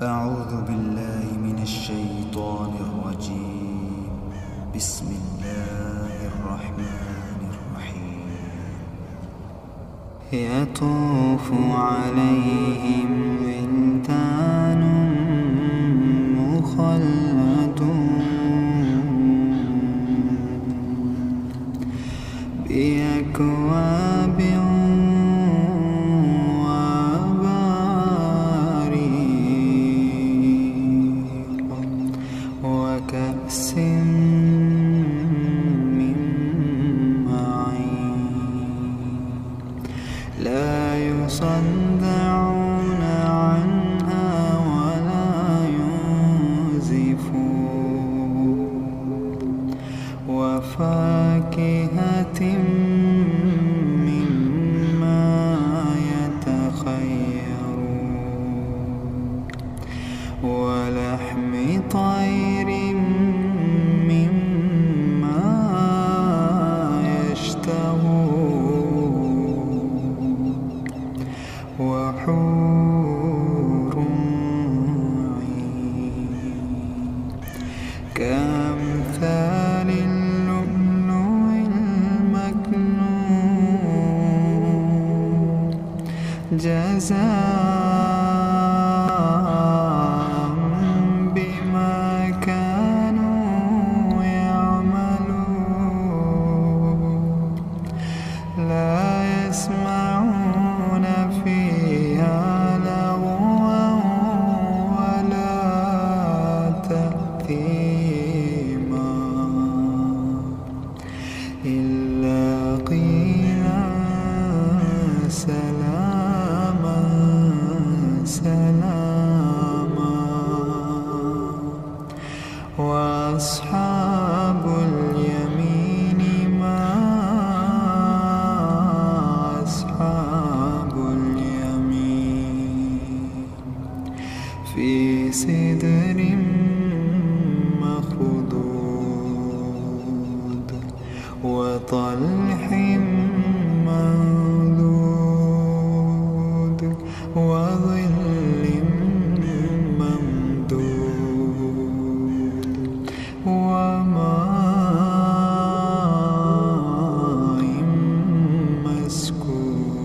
أعوذ بالله من الشيطان الرجيم. بسم الله الرحمن الرحيم. يطوف عليهم ولدان مخلدون بأكواب وكأس من معين لا يصدعون عنها ولا ينزفون وفاكهة مما يتخيرون ولحم طير مما يشتهون وحور عين كأمثال اللؤلؤ المكنون جزاء بما كانوا يعملون لا يسمعون فيها لغوا ولا تأثيما إلا قيلا سلاما سلاما وأصحاب اليمين ما أصحاب اليمين في سدر مخضود وطلح منضود وظل ممدود وماء مسكوب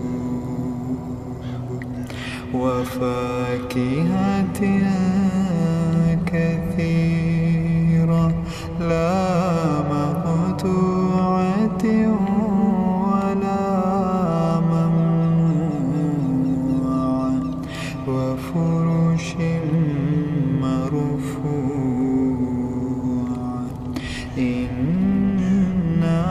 وفاكهة كثيرة لا مقطوعة ولا ممنوعة وفرش مرفوعة إنا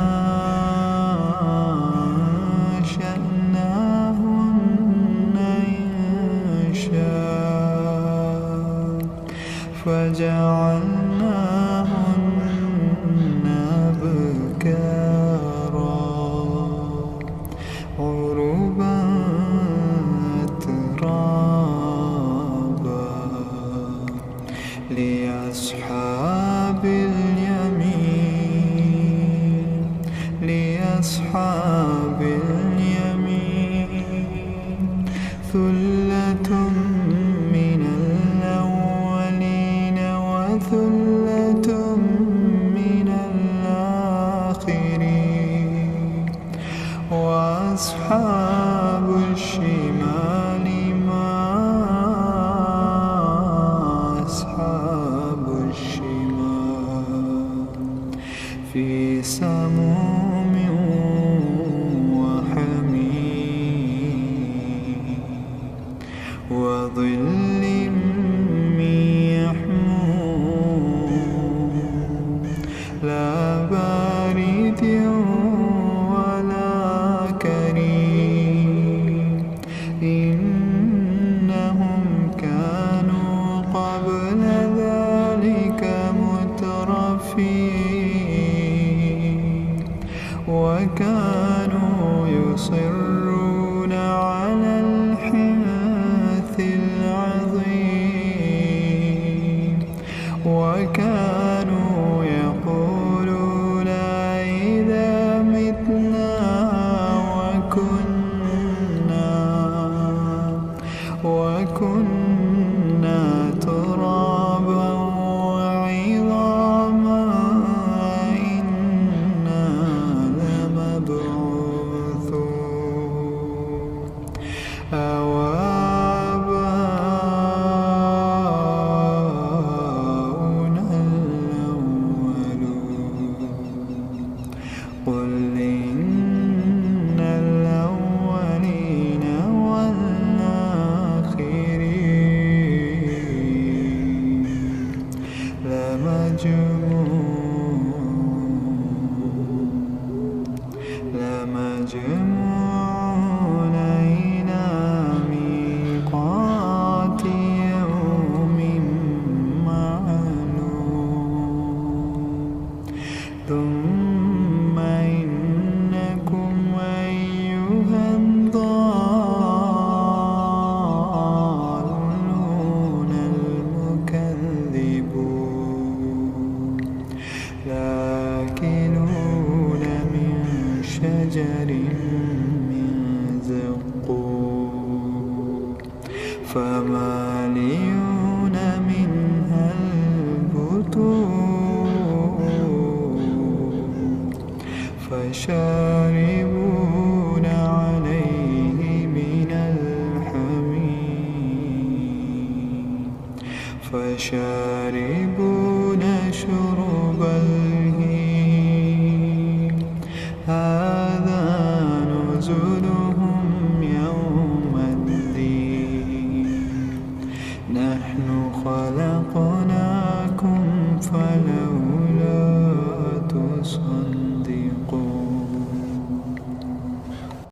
أنشأناهن إنشاء فجعلناهن أبكارا عربا أترابا لأصحاب اليمين لأصحاب اليمين ثلة من الأولين وثلة من الآخرين وأصحاب الشمال ما أصحاب الشمال في سموم وحميم وظل من يحموم لا بارد ولا كريم إنهم كانوا قبل ذلك مترفين فمالئون منها البطون فشاربون عليه من الحميم فشاربون